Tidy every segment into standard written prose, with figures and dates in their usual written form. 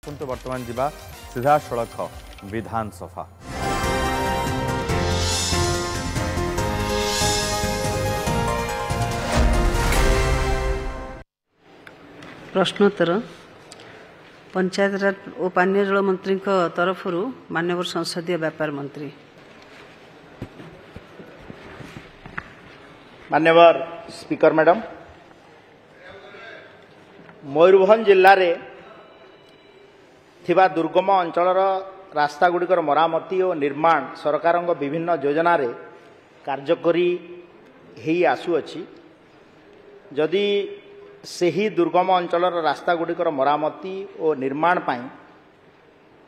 आसतु वर्तमान जिबा सीधा सड़क विधानसभा। प्रश्नोत्तर पंचायतराज और पानीय जल मंत्री तरफ माननीय संसदीय व्यापार मंत्री। माननीय स्पीकर मैडम, मयूरभंज जिले में थिबा दुर्गम अंचलर रास्ता गुड़िकर मरामती और निर्माण सरकार विभिन्न योजना रे कार्यकरी हेई आसुअछि। जदि सेही दुर्गम अंचलर रास्ता गुड़िकर मरामती और निर्माण पाई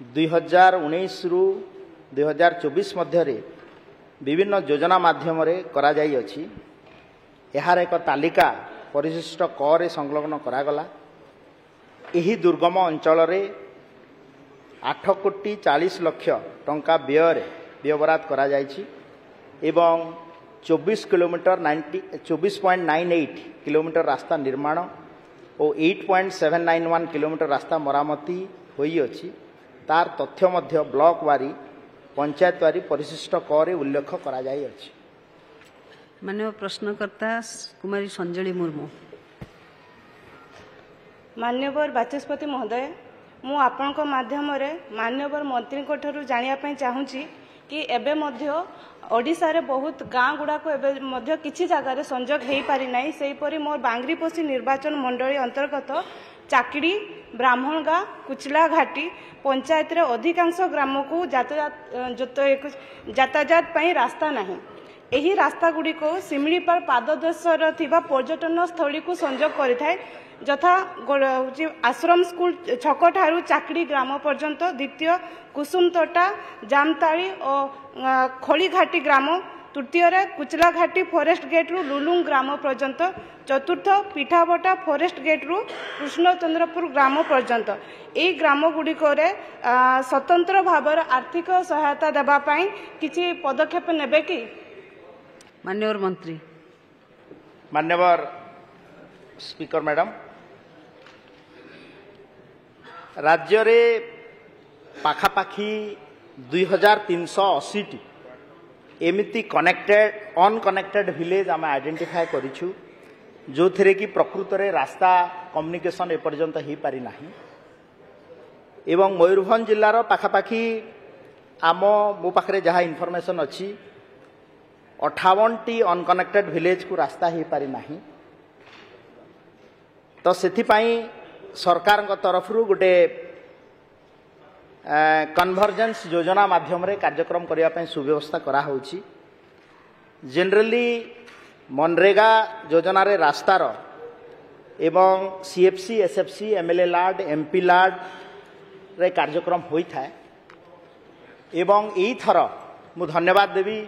2019 रु 2024 मध्य विभिन्न योजना माध्यम करा जाई अछि। यार एक तालिका परिशिष्ट क रे संलग्न करागला। एही दुर्गम अंचल रे 8 कोटी 40 लक्ष टंका व्ययबराद करा जायछि एवं 24 किलोमीटर 24.98 किलोमीटर रास्ता निर्माण और 8.791 किलोमीटर रास्ता मरामती होई अछि। तार तथ्य मध्य ब्लॉक वारी पंचायत वारी परिशिष्ट क रे उल्लेख करा जाय अछि। माननीय प्रश्नकर्ता कुमारी संजली मुर्मू। मान्यवर बाचस्पति महोदय, मु आपनक माध्यम रे मान्यवर मंत्री को ठरू जानिया पई चाहूची कि एबे मध्य ओडिसा रे बहुत गाँ गुड़ाक एबे मध्य किछि जगह रे संजोग हेई पारि नाही। सेही परि मोर बांग्रीपोसी निर्वाचन मंडली अंतर्गत चाकड़ी ब्राह्मणगा कुचला घाटी पंचायत रे अधिकांश ग्राम को यातायात पई रास्ता नाही। एही रास्ता गुडी को सिमिलीपाल पाददेशर थिबा पर्यटन स्थली को संजोग करिथाय, जथा आश्रम स्कूल छक ठारू चाकड़ी ग्राम पर्यंत, द्वितीय कुसुम तोटा जामताली और खोली घाटी ग्राम, तृतीय रे कुचला घाटी फॉरेस्ट गेट रु लुलुंग ग्राम पर्यंत, चतुर्थ पिठाबटा फॉरेस्ट गेट रु कृष्णचंद्रपुर ग्राम पर्यंत। एई ग्राम गुड़िक स्वतंत्र भाव आर्थिक सहायता देबा पई किछि पदक्षेप नेबे कि? माननीय मंत्री। माननीय स्पीकर मैडम, राज्य रे पाखापाखी 2380 टी एमिति कनेक्टेड अनकनेक्टेड विलेज आम आइडेंटिफाई करिछु, जो थेरे कि प्रकृत रे रास्ता कम्युनिकेशन एपर्यंत हो पारि नाही। एवं मयूरभंज जिलार पाखापाखी आम मो पाखरे जहाँ इनफॉरमेशन अच्छी 58 टी अनकनेक्टेड विलेज को रास्ता हो पारि नाही। तो सेथिपाई सरकार तरफ गोटे कन्वर्जेंस योजना माध्यम रे कार्यक्रम करने सुव्यवस्था करा होछि। जनरली मनरेगा योजना रे रास्तार एवं सीएफसी एसएफसी एमएलए लाड एमपी लाड रे कार्यक्रम होई थाए। एवं एई थर मु धन्यवाद देवी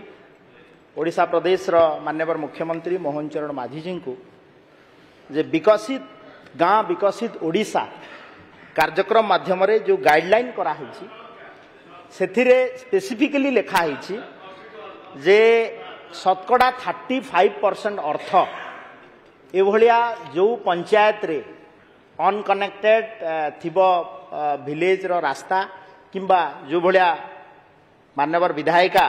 ओडिशा प्रदेश रो माननीय मुख्यमंत्री मोहन चरण माझी जी को, जे विकसित गाँ विकसित ओडिशा कार्यक्रम माध्यम रे जो गाइडलाइन करा हिची सेथिरे स्पेसिफिकली लिखा हिची जे शतकड़ा 35% अर्थ एभलिया जो पंचायत रे अनकनेक्टेड थिबो विलेज रो रास्ता किंबा जो भलिया माननीय विधायिका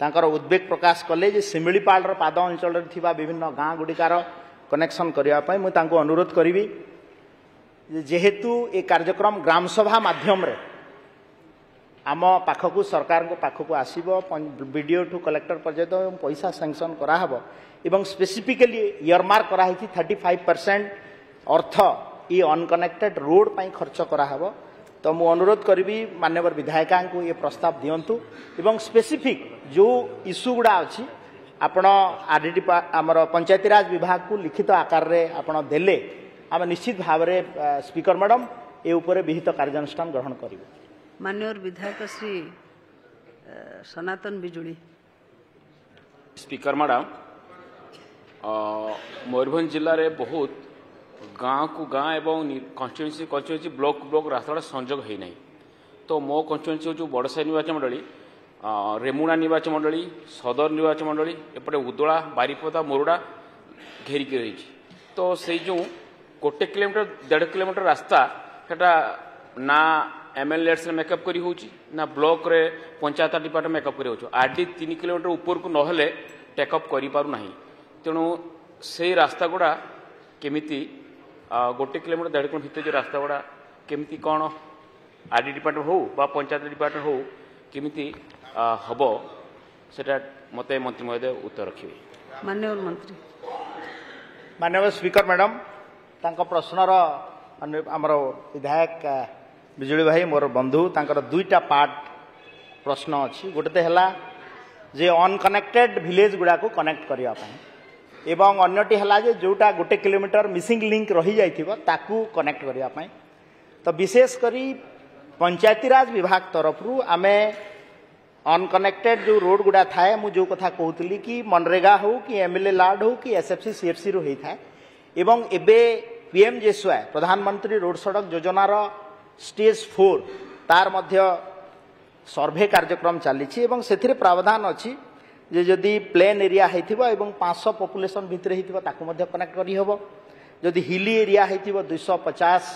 तांकर उद्वेग प्रकाश कले जे सिमिलीपाल रो पाद अंचल रे थिबा विभिन्न गाँ गुड़िकार कनेक्शन करने मुझे अनुरोध करी जेहेतु ये कार्यक्रम ग्राम सभा माध्यम रे आम पाखक सरकार पाखक आसब बीडीओ टू कलेक्टर पर्यंत पैसा सैंक्शन कराहब एवं स्पेसिफिकली इयरमार्क कराई 35% अर्थ ये अनकनेक्टेड रोड पाई खर्च कराहब। तो मु अनुरोध करी माननीय विधायिका को ये प्रस्ताव दिंतु एवं स्पेसिफिक जो इश्यू गुड़ा अच्छी आपण आरडीटी आमर पंचायतीराज विभाग को लिखित आकार रे आपण देले आम निश्चित भाव में स्पीकर मैडम ए उपरे विहित कार्यानुष्ठान ग्रहण करिबो। माननीय विधायक श्री सनातन बिजुली। स्पीकर मैडम, मयूरभंज जिले में बहुत गाँ को गाँ एवं कन्स्टिट्यूएंसी ब्लॉक ब्लॉक रास्ता संजोग है नहीं। तो मो कन्स्टिट्यूएंसी जो बड़साई निर्वाचन मंडली, रेमुणा निर्वाचन मंडली, सदर निर्वाचन मंडली, एपटे उदला बारिपदा मोरडा घेरिक रही। तो से जो 1 किलोमीटर 1.5 किलोमीटर रास्ता सेटा ना एमएलए मेकअप करी होची ना ब्लॉक रे पंचायत डिपार्टमेंट मेकअप करी होची आरडी 3 किलोमीटर ऊपर को नहले टेकअप करि पारु नाही तेणु से रास्ता गुड़ा केमिति 1 किलोमीटर 1.5 किलोमीटर भितर जो रास्ता गुड़ा केमिति कौन आरडी डिपार्टमेंट हो बा पंचायत डिपार्टमेंट हो केमिति हबो सेटा मते मंत्री महोदय उत्तर रखिबे। माननीय मंत्री माननीय स्पीकर मैडम तांको प्रश्नर आमर विधायक बिजुली भाई मोर बंधु तांकर दुईटा पार्ट प्रश्न अच्छी गोटे है जे अनकनेक्टेड विलेज गुड़ा को कनेक्ट करने एवं अन्यटी है जे जोटा 1 किलोमीटर मिसिंग लिंक रही जाइथिबो ताकू कनेक्ट करने तो विशेषकर पंचायतीराज विभाग तरफ आमे अनकनेक्टेड जो रोड गुड़ा थाए मु जो कथा कहूली कि मनरेगा हो कि एमएलए लाड हो कि एसएफसी सीएफसी रो होई थाए एवं एबे पीएमजेएसवाई प्रधानमंत्री रोड सड़क योजनार स्टेज 4 तार मध्य सर्वे कार्यक्रम चली से प्रावधान अच्छी जे जदि प्लेन एरिया होइथिबो एवं 500 पॉपुलेशन भितर होइथिबो ताकू मध्य कनेक्ट करी हबो जदि हिली एरिया होइथिबो 250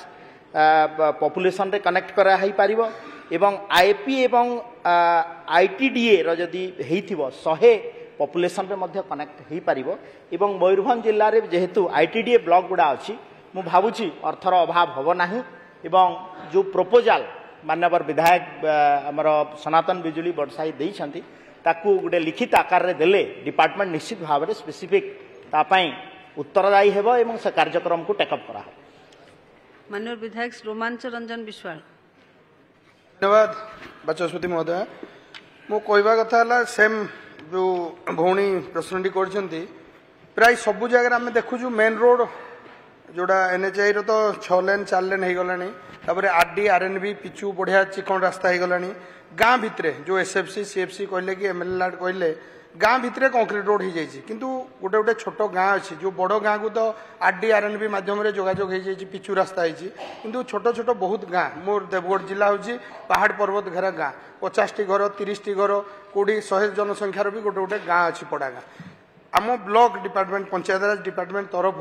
पॉपुलेशन रे कनेक्ट करा ही पारिबो एवं आईपी एवं आईटीडीए रो जदि होइथिबो 100 पॉपुलेशन रे मध्य कनेक्ट ही पारिबो एवं मयूरभंज जिल्ला रे जेहेतु आईटीडीए ब्लॉक गुडा अछि मु भाबुछि अर्थर अभाव हबो नाही एवं जो प्रपोजल माननीय विधायक आमर सनातन बिजुली बड़साई देइछंती ताकू गोटे लिखित आकार रे देले डिपार्टमेंट निश्चित भाव में स्पेसिफिक तापाई उत्तरदायी हेबो एवं से कार्यक्रम को टेकअप करा माननीय विधायक रोमांच रंजन विश्वाल धन्यवाद बाचस्पति महोदय मो कहवा कथा है सेम जो भौणी प्रश्नटी कर प्राय सबु जगह आम देखु मेन रोड जोड़ा एनएचआई रो तो 6 लेन 4 लेन हो गला आरडी आरएनबी पिचु बढ़िया चिकन रास्ता हो गला गाँ भितर जो एसएफसी सीएफसी कहले कि एमएलए लाड कहले गाँ भितर कंक्रीट रोड हो जाइए किंतु गोटे गोटे छोट गाँ अच्छी जो बड़ गाँ को तो आरडी आरएनबी माध्यम जोगाजोग हो जाइए पिचु रास्ता होती किंतु छोट छोट बहुत गाँ मोर देवगढ़ जिला हूँ पहाड़ पर्वत घेरा गाँ 50 टी घर 30 टी घर कौटी 100 जनसंख्यार भी गोटे गोटे गाँ अच्छी पड़ा गाँ आम ब्लॉक डिपार्टमेंट पंचायतराज डिपार्टमेंट तरफ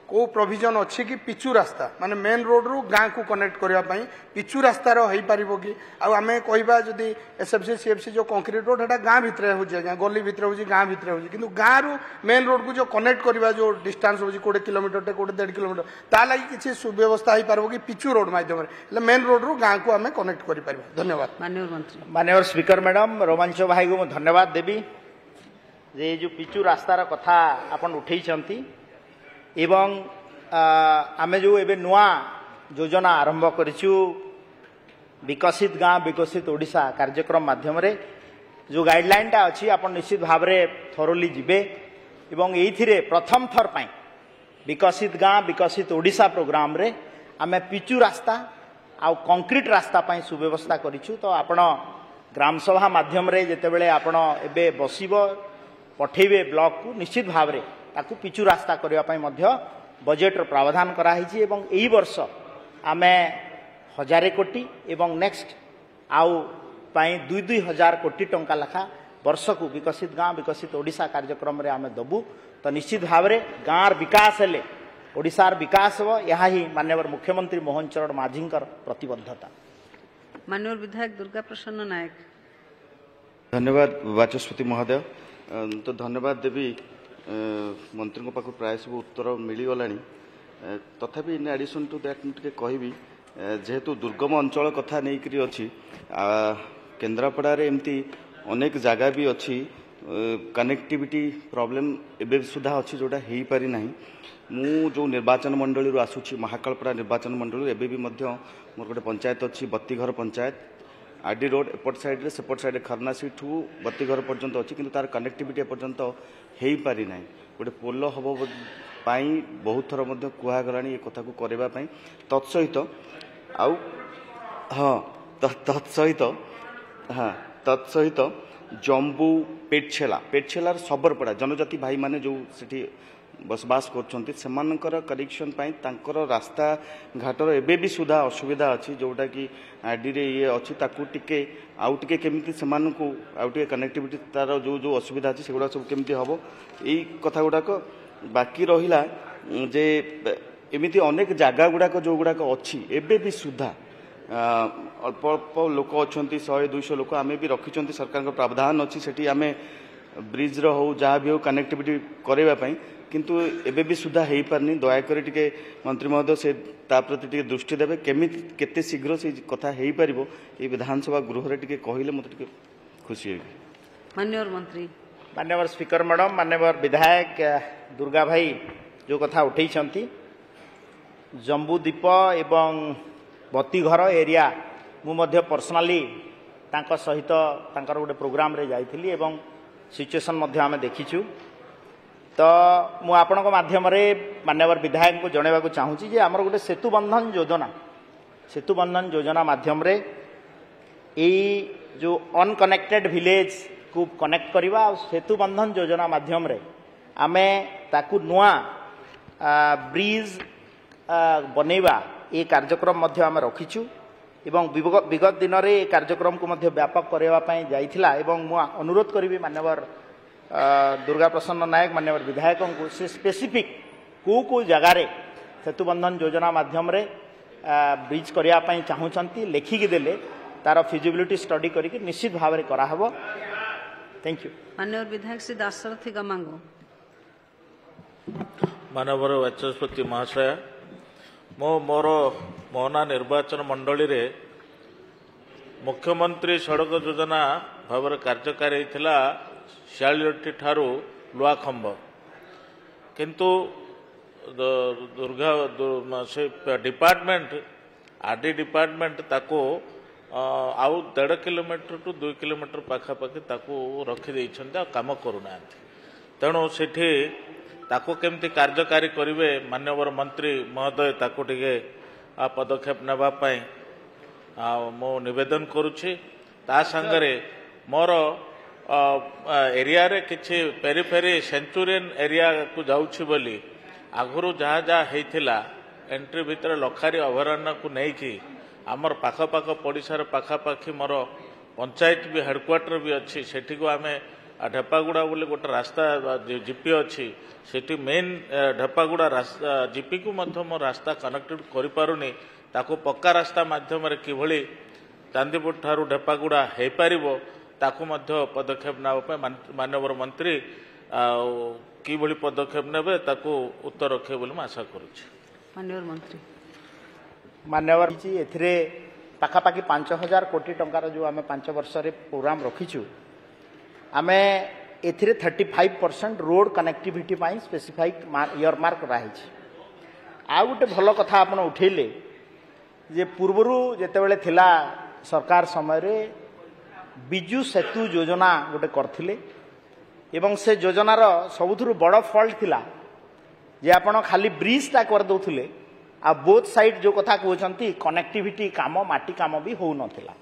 को प्रोविजन अच्छी कि पिचु रास्ता माने मेन रोड रु गाँ को कनेक्ट करने पिचु रास्तार हो पार कि आम कहवा जदि एसएफसी सीएफसी जो कंक्रीट रोड है गाँ भितर हो गली भितर हो गाँ भितर हो कि गाँ रु मेन रोड को जो कनेक्ट करवा जो डिस्टेंस हो 20 किलोमीटर 1.5 किलोमीटर ता लगी किसी सुव्यवस्था हो पार कि पिचु रोड माध्यम मेन रोड रु गाँ को आम कनेक्ट कर धन्यवाद माननीय मंत्री माननीय स्पीकर मैडम रोमांच भाई को धन्यवाद देवी जे जो पिचु रास्तार कथा आपन उठेइछंती एवं आमे जो एबे नुआ योजना आरंभ करिछु विकसित गाँ विकसित ओडिशा कार्यक्रम माध्यम रे जो गाइडलाइन टा अछि आपन निश्चित भाव रे थरोली जिबे एवं एइथिरे प्रथम थर पई विकसित गाँ विकसित ओडिशा प्रोग्राम रे आमे पिचु रास्ता आ कंक्रीट रास्ता पई सुव्यवस्था करिछु तो आपण ग्राम सभा माध्यम रे जेतेबेले आपण एबे बसिबो पठेबे ब्लॉक को निश्चित भाव में ताकू पिचु रास्ता करने बजेट प्रावधान कराई एवं यही वर्ष आम 1000 कोटी एवं नेक्स्ट आउ 2,000 कोटी टंका लेखा वर्ष को विकसित गाँ विकसित ओडिशा कार्यक्रम रे आम दबू तो निश्चित भाव में गाँव विकास हेले ओडिशार विकास हो यह ही माननीय मुख्यमंत्री मोहन चरण माझी प्रतिबद्धता। माननीय विधायक दुर्गा प्रसन्न नायक धन्यवाद बाचस्पति महोदय तो धन्यवाद देवी मंत्री पाख प्राय सब उत्तर मिलगला तथापि इन एडिशन टू दैट मुझे कहबी जेहेतु दुर्गम अंचल कथा नहीं अच्छी केन्द्रापड़ा एमती अनेक जगह भी अच्छी कनेक्टिविटी प्रॉब्लम एबे सुधा अच्छी जोटा हो पारि ना मु जो निर्वाचन मंडली आसूची महाकालपड़ा निर्वाचन मंडली एबे भी मोर गोटे पंचायत अच्छी बत्तीघर पंचायत आरडी रोड एपट साइड सेपट साइड खरनासी ठू बत्तीघर पर्यंत अच्छी किंतु तार कनेक्टिविटी एपर्यंत हो पारि ना गोटे पोल हम बहुत थर कहगला ये कथा को करने तत्सहित आउ हाँ तत्सहित हाँ तत्सहित जम्बू पेटछेलार सबरपड़ा जनजाति भाई माने जो सिटी बसबास कर करेक्शन रास्ता घाटर एबे भी सुधा असुविधा अच्छी जोटा कि आरडी रे ये अच्छी ताकू टिके आउ टिके केमिति सेमान को आउ टिके कनेक्टिविटी तार जो जो असुविधा अच्छी सेगुड़ा सब केमिति हबो एई कथा गुड़ाक बाकी रहिला जे एमिति अनेक जगह गुड़ाक जो गुड़ाक अच्छी एबे भी सुधा अल्प अल्प लोक अच्छा 100-200 लोक आम भी रखी सरकार प्रावधान अच्छी से आम ब्रिज हो जहाँ भी हो कनेक्टिविटी करवाई किंतु एबे भी सुधा हो पारनी दयाकोरी टिके मंत्री महोदय से प्रति टिके दृष्टि देवे केमी केते शीघ्र से कथा हो पार ये विधानसभा गृह टिके कहले मत टिके खुशी होगी। माननीय मंत्री माननीय स्पीकर मैडम माननीय विधायक दुर्गा भाई जो कथा उठे जम्बूद्वीप एवं बतीघर एरिया मु पर्सनाली सहित गोटे प्रोग्राम रे जाइथिली एवं सिचुएशन आम देखीचु तो मु आपण माध्यम माननीय विधायक को जनवाक चाहूँगी जे आमर गोटे सेतु बंधन योजना माध्यम रे जो अनकनेक्टेड विलेज को कनेक्ट करवा सेतु बंधन योजना माध्यम रे आमे ताकू नुआ ब्रिज बनैबा ये कार्यक्रम मध्य आमे रखीचु एवं विगत दिन रे कार्यक्रम को मध्य व्यापक करबा पई जाइथिला एवं मु अनुरोध करिवि माननीय दुर्गा प्रसन्न नायक माननीय विधायकों को से स्पेसिफिक को जगार सेतु बंधन योजना माध्यम रे ब्रिज करने चाहूँगी लेखिकी देले तार फिजिबिलिटी स्टडी करके निश्चित भाव में कराहब। Thank you. माननीय विधायक श्री दाशरथी गमांगो। माननीय वाचस्पति महाशय मोर मोहना निर्वाचन मंडली रे मुख्यमंत्री सड़क योजना भाव कार्यकारी होता 46 ठारू लुआखंब किंतु दुर्गा से डिपार्टमेंट आरडी डिपार्टमेंट ताको आउ 1.5 किलोमीटर टू 2 किलोमीटर पाखापाखि ताको रखी देइछन्ते काम करूना तेणु सेठी ताको केमती कार्यकारी करिवे माननीय मंत्री महोदय ताको टिके पदक्षेप नेबा पई मो निवेदन करुछि ता संगरे मोर एरिया रे किछि पेरीफेरी सेंचुरियन एरिया को जाउछि बोली आगुरु जहाँ जहाँ होता एंट्री भितर लखारी अभयारण्य को लेकिन आमर पाखपाख पड़िशार पाखापाखि मोर पंचायत भी हेडक्वार्टर भी अच्छी सेठी को आम ढेपागुड़ा बोले गोटे रास्ता जीपी अच्छी सेठी मेन ढेपागुड़ा जीपी को मो रास्ता कनेक्टेड कर पारुनी ताको पक्का रास्ता माध्यम किभली चांदीपुर ठारू ढेपागुड़ा हो पारिबो ताको मध्य पदक्षेप नापे माननीय मंत्री किभली पदक्षेप नेबे ताको उत्तर रखे बोली मैं आशा करुछि। माननीय मंत्री माननीय जी एथिरे पाखापाखि 5000 कोटी टंकार जो आम 5 वर्ष रे प्रोग्राम रखीचु आमे एथिरे 35% रोड कनेक्टिविटी पाई स्पेसिफाइक इयर मार्क रही आ गोटे भल कथा आपण उठेले जे पूर्वरु जेतेबेले थिला सरकार समय रे बिजु सेतु योजना गोटे करथिले एवं से योजनार सबुथुरु बड़ फॉल्ट थिला जे आपण खाली ब्रिजटा कर दउथिले आ बोथ साइड जो कथा कहउछंती कनेक्टिविटी काम माटी काम भी हो नथिला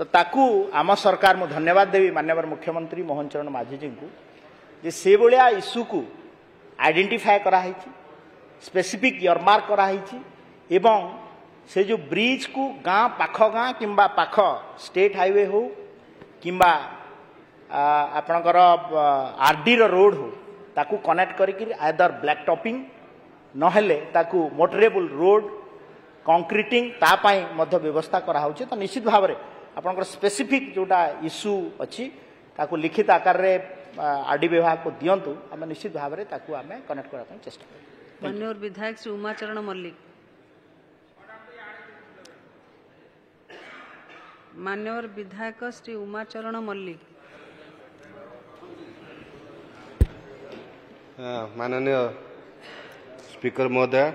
तो ताकू आम सरकार मु धन्यवाद देवी माननीय मुख्यमंत्री मोहन चरण माझी जी को जे से भलिया इश्यू को आइडेंटिफाई करा हिची स्पेसिफिक इयरमार्क करा हिची एवं से जो ब्रिज को गाँ पाख गाँ किंबा पाख स्टेट हाईवे हो किंबा आपणकर आरडी रोड हो ताकू कनेक्ट करके आदर ब्लैक टॉपिंग नहेले ताकू मोटरेबल रोड कंक्रीटिंग तापाई मध्य व्यवस्था करा होची तो निश्चित भाव में आपणकर स्पेसिफिक जोटा इश्यू अच्छी ताकू लिखित आकार रे आरडी विभाग को दियंतु आम निश्चित भाव में ताकू आम कनेक्ट करने चेष्टा करूँ। माननीय विधायक श्री उमाचरण मल्लिक। माननीय विधायक श्री उमाचरण मल्लिक। माननीय स्पीकर महोदय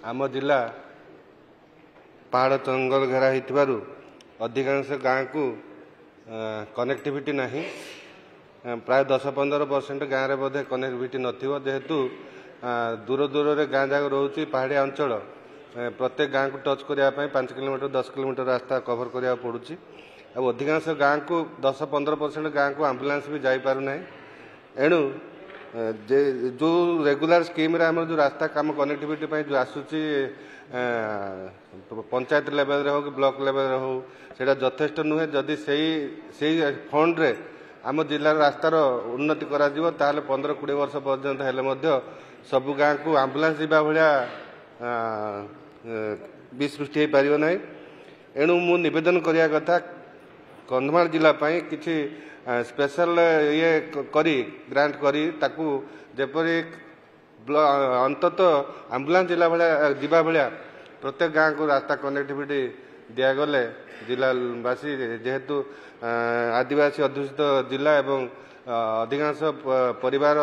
आम जिला पहाड़ जंगल घेरा होइतिबारु अधिकांश गाँव को कनेक्टिविटी नहीं प्राय 10-15% गाँव में बोधे कनेक्टिविटी नथिबो जेहेतु दूर दूर रे गाँ जाक रोचे पहाड़िया अंचल प्रत्येक गाँव को टच करने 5 किलोमीटर 10 किलोमीटर रास्ता कभर करा पड़ुची अब अधिकांश गाँव को 10-15% गाँव को आम्बुलांस भी जापारना एणु जो रेगुलर स्कीम रे हम जो रास्ता काम कनेक्टिविटी जो आसूची पंचायत लेवल रे हो कि ब्लॉक लेवल रे हो सेटा यथेष्ट नुहे जदि से फंड रे आम जिलार रास्तार उन्नति करा जिवो ताहले 15-20 वर्ष पर्यंत हेले मध्य सबु गाँव को आम्बुलांस जावा भाया भी सृष्टि हो पार ना एणु मु निवेदन करिया कथा कंधमाल जिला पाई किछि स्पेशल ये करी ग्रांट करी ताकू जेपरी अंतत आम्बुलांस जिला भाया जीवा भाया प्रत्येक गाँव को रास्ता कनेक्टिविटी दिगले जिलावासी जेहेतु आदिवासी अध्युषित जिला एवं अधिकांश परिवार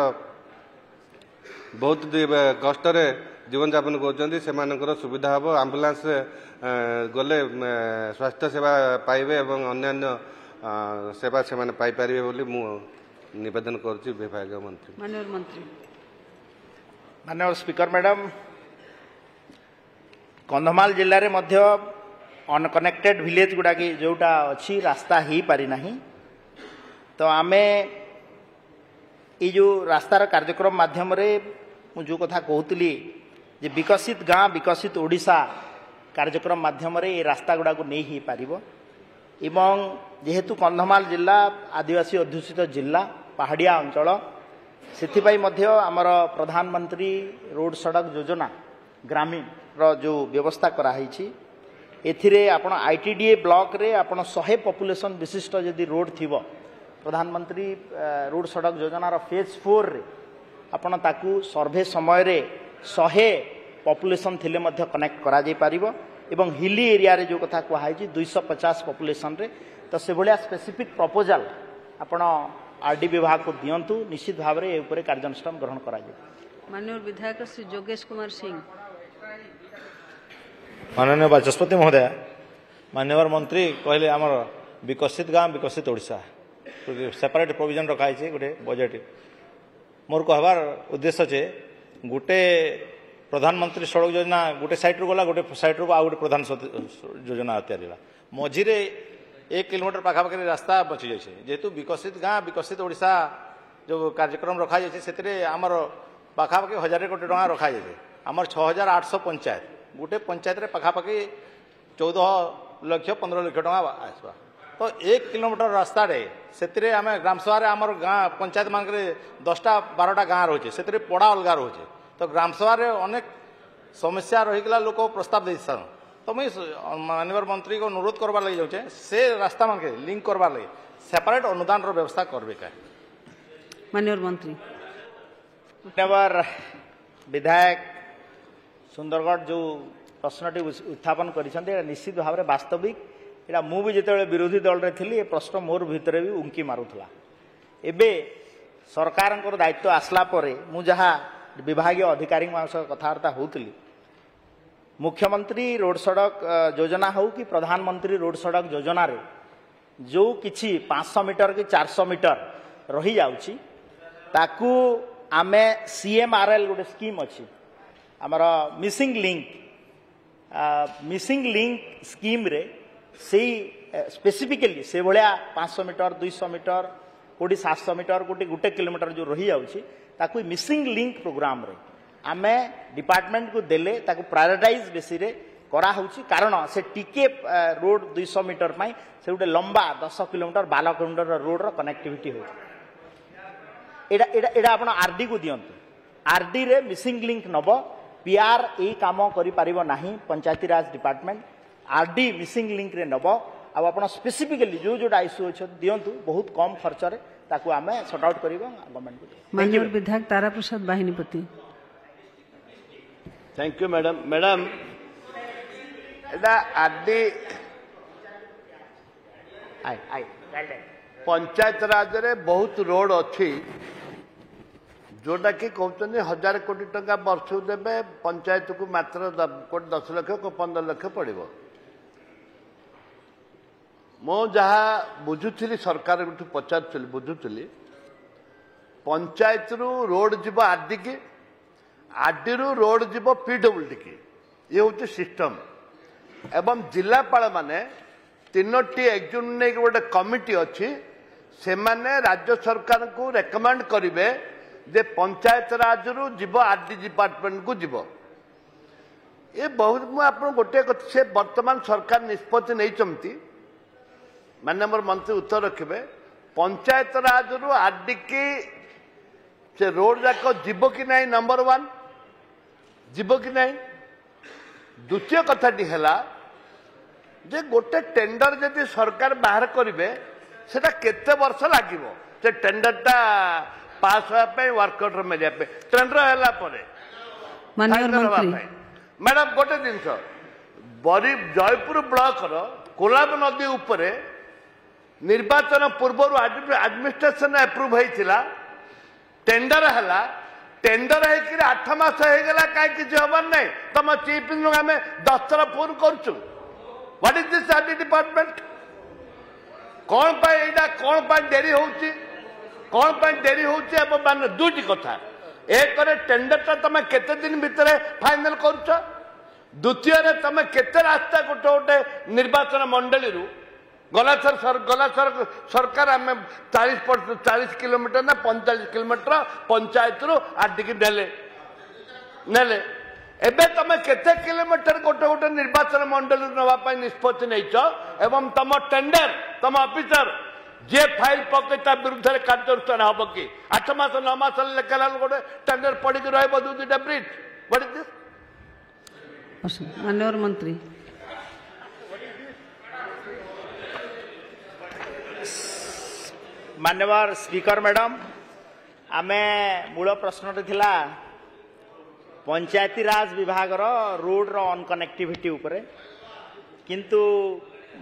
बहुत कष्ट जीवन यापन कर सुविधा हम आम्बुलांस गले स्वास्थ्य सेवा पाइबे एवं अन्यान्य सेवा से पाइपर बोली मु निवेदन करुच्ची विभाग मंत्री माननीय स्पीकर मैडम कंधमाल जिले में अनकनेक्टेड विलेज गुड़ा की जोटा अच्छी रास्ता ही पारि नहीं तो आमे ये जो रास्तार कार्यक्रम माध्यम जो कथा कहती जे विकसित गाँ विकसित ओडिशा कार्यक्रम माध्यम ये रास्ता गुड़ा को नहीं ही पारिबो एवं जेहेतु कंधमाल जिला आदिवासी अध्युषित जिला पहाड़िया अंचल से आमर प्रधानमंत्री रोड सड़क योजना ग्रामीण रो जो व्यवस्था कराई एथिरे आपण आईटीडीए ब्लॉक रे आपण 100 पॉपुलेशन विशिष्ट यदि रोड थिबो प्रधानमंत्री रोड सड़क योजना रो फेज 4 रे आपण ताकू सर्वे समय रे 100 पॉपुलेशन थिले मध्य कनेक्ट करा जाई परिबो एवं हिली एरिया रे जो कथा कहै छी 250 पॉपुलेशन रे तो से भलिया स्पेसिफिक प्रपोजल आपण आरडी विभाग को दियंतु निश्चित भाव रे ए ऊपर कार्यानुष्ठान ग्रहण करा जाय। माननीय विधायक श्री जोगेश कुमार सिंह। माननीय बाचस्पति महोदय मान्यवर मंत्री कहले आमर विकसित गाँ विकसित ओडिशा सेपरेट प्रोविजन रखाई गोटे बजेट मोर कहबार उद्देश्य जे गोटे प्रधानमंत्री सड़क योजना गोटे साइड रू गला गोटे साइड रू आ गोटे प्रधान योजना तैयारी मझीरे 1 किलोमीटर पाखापाखि रास्ता बची जाए जेहेतु विकसित गाँ विकसित ओडिशा जो कार्यक्रम रखा जाए से आमर पाखापाखि 1000 कोटी टका रखा जाए आमर 6800 पंचायत गोटे पंचायत रे पाखापाखि 14 लाख 15 लाख टका आसवा तो 1 किलोमीटर रास्ता से आम ग्राम सभा आमर गाँ पंचायत मान 10टा 12टा गाँ रोचे से पड़ा अलग रोचे तो ग्राम सभा अनेक समस्या रहीगला लोक प्रस्ताव दे तो मुझे माननीय मंत्री को अनुरोध करवार लगे जाऊे से रास्ता मान के लिंक करवार लगे सेपरेट अनुदान व्यवस्था करबे का। माननीय मंत्री धन्यवाद विधायक सुंदरगढ़ जो प्रश्नटी उत्थापन कर निश्चित भाव में वास्तविक यहाँ मु भी जिते विरोधी दल रे थी प्रश्न मोर भितर भी उंकी मारूला एबे सरकार दायित्व आसला परे मु जहाँ विभागीय अधिकारी कथबार्ता होती मुख्यमंत्री रोड सड़क योजना हो कि प्रधानमंत्री रोड सड़क योजना रे जो किछि 500 मीटर कि 400 मीटर रही जाउछि ताकू आमे CMRL गोटे स्कीम अच्छी आमर मिसिंग लिंक स्कीम रे से स्पेसिफिकली से भाया 500 मीटर 200 मीटर कोटी 700 मीटर कोटी 1 किलोमीटर जो रही जाउछि ताकू मिसिंग लिंक प्रोग्राम रे आमे डिपार्टमेंट को देले ताकू प्रायोरिटाइज बेसी रे करा होउछि कारण से टिके रोड 200 मीटर पाई से गोटे लंबा 10 किलोमीटर 12 किलोमीटर रोड रो कनेक्टिविटी हो एडा एडा एडा आपण आरडी को दियंतु आरडी रे मिसिंग लिंक नबो पीआर ए काम करि परिबो नाही पंचायती राज डिपार्टमेंट आरडी मिसिंग लिंक रे नबो आ आपण स्पेसिफिकली जो जो इश्यू अछि दियंतु बहुत कम खर्च रे ताकू आमे सॉर्ट आउट करिबो गवर्नमेंट को। माननीय विधायक Tara Prasad Bahinipati. Thank you madam. Madam एटा आरडी पंचायत राज रे बहुत रोड अच्छी जोटा कि कहते 1000 कोटी टका वर्ष देवे पंचायत को मात्र 10 लाख को 15 लाख पड़ो मो जहाँ बुझुली सरकार पचार बुझुली पंचायत रु रोड जीव आरडी की आरडी रु रोड जीव पीडब्ल्यूडी की ये हूँ सिस्टम एवं जिलापाल माने 3टी एक्जिक्यूटिव गोटे कमिटी अच्छी से माने राज्य सरकार को रेकमेंड करेंगे जे पंचायत राज रु जीव आरडी डिपार्टमेंट को जीव ये बहुत मुझे गोटे से वर्तमान सरकार निष्पत्ति नहीं माननीय मंत्री उत्तर रखिए पंचायत राज रु आरडी की से रोड जाक जीव कि नहीं नंबर 1 जीव कि नहीं द्वितीय कथाटी है जे गोटे टेंडर जदि सरकार बाहर करेंगे सेटा केते वर्ष लागिवो से टेंडरटा पास होगा वर्कआउट मिलने टेंडर है मैडम गोटे जिनस बरी जयपुर ब्लॉक कोलाब नदी उपरे निर्वाचन पूर्व एडमिनिस्ट्रेशन अप्रूव होता टेंडर है टेंडर है 8 मास होगा कहीं किसी हबार ना तुम चीफ मिनिस्टर आम 10 थर फोन करुँ what is this RD department कौन कौन डेरी होची कौन डेरी होची मान दुईटी कथा एक टेंडर तुम केते दिन भितर फाइनल करुच द्वितीय तुम केते रास्ता गोटे गोटे निर्वाचन मंडली गला सरकार आम 40 किलोमीटर ना 45 किलोमीटर पंचायत रू आडिकी नेले एबे तुम केते किलोमीटर गोटे गोटे निर्वाचन मंडल नापी निष्पत्ति नहीं तुम टेंडर तुम ऑफिसर जे फाइल पके विरुद्ध कार्यानुष्ठान हम कि 8 मास 9 मास लेखा गोटे टेंडर पड़ी रहा दुईटा ब्रिज व्हाट इज दिस माननीय मंत्री माननीय स्पीकर मैडम आमे मूल प्रश्न थिला पंचायती राज विभाग रोड अनकनेक्टिविटी उपरे किंतु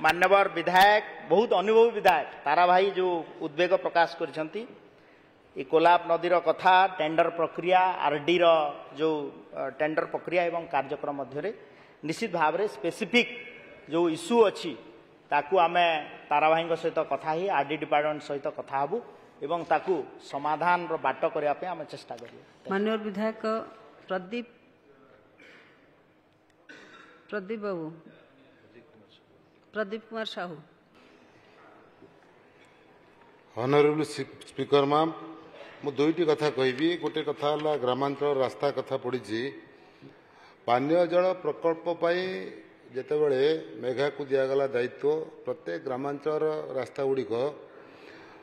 मान्यवर विधायक बहुत अनुभवी विधायक तारा भाई जो उद्वेग प्रकाश करछंती ए कोलाब नदीर कथा टेंडर प्रक्रिया आरडी जो टेंडर प्रक्रिया एवं कार्यक्रम मध्य निश्चित भाव में स्पेसिफिक जो इश्यू अच्छी ताकू आमे तारा भाई सहित कथा ही आरडी डिपार्टमेंट सहित कथा हबू एवं ताकू समाधान रो बाट करिया पे आमे चेष्टा करियो। माननीय विधायक प्रदीप बाबू Pradeep Kumar Sahu honourable speaker ma'am मु दुईटी कथा कहबी गोटे कथा है ग्रामांचल रास्ता कथा पड़ी पानीय जल प्रकल्प जितेबले मेघा को दिगला दायित्व प्रत्येक ग्रामांचल रास्ता गुड़िक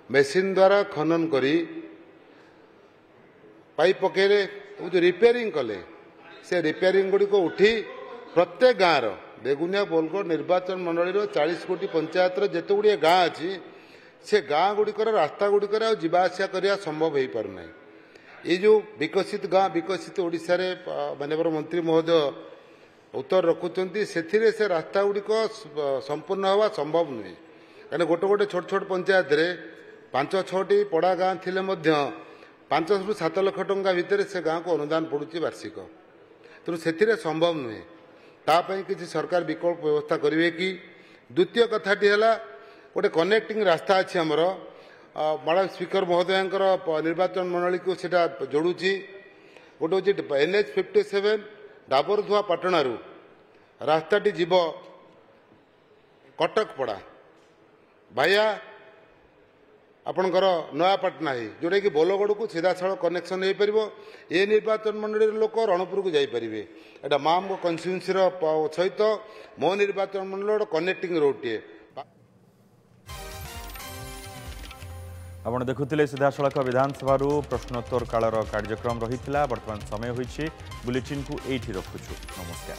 मेसीन द्वारा खनन करी पाइप पकेरे जो रिपेयरिंग कले से रिपेयरिंग गुड़िक उठी प्रत्येक गाँव बेगुनिया बोलगढ़ निर्वाचन मंडल 40 कोटी पंचायत जिते गुड़िए गाँ अच्छी से गाँ गुड़िकर रास्ता गुड़िकर आवासा करने संभव हो पारना ये जो विकसित गाँ विकसित ओडिशा रे माननीय मंत्री महोदय उत्तर रखुंट से रास्ता गुड़िक संपूर्ण हवा संभव नुहे कहीं गोटे गोटे छोट छोट पंचायत रे 5-6टी पड़ा गाँ थिले 5 ରୁ 7 लाख टंका भितर से गाँ को अनुदान पड़ुची वार्षिक तेणु से संभव नुहे तापाई किसी सरकार विकल्प व्यवस्था करेंगे कि द्वितीय कथाटी है गोटे कनेक्टिंग रास्ता अच्छी आमर मैडम स्पीकर महोदय निर्वाचन मंडली को सीटा जोड़ुची गोटे हूँ NH 57 डाबरधुआ पाटणारू रास्ताटी जीव कटक पड़ा भाया आपणकर नयापाटना ही जोटा कि बोलगढ़ को सीधा साल कनेक्शन हो पार ए निर्वाचन मंडली लोक रणपुर को जापर एटा माम कन्स्टिट्यूएंसी सहित मो निर्वाचन मंडल कनेक्टिंग रोडटे आपण देखुथिले सीधासलख विधानसभा प्रश्नोत्तर कालर कार्यक्रम रही। बर्तमान समय होइछि बुलेटिन को एठी रखुछु। नमस्कार।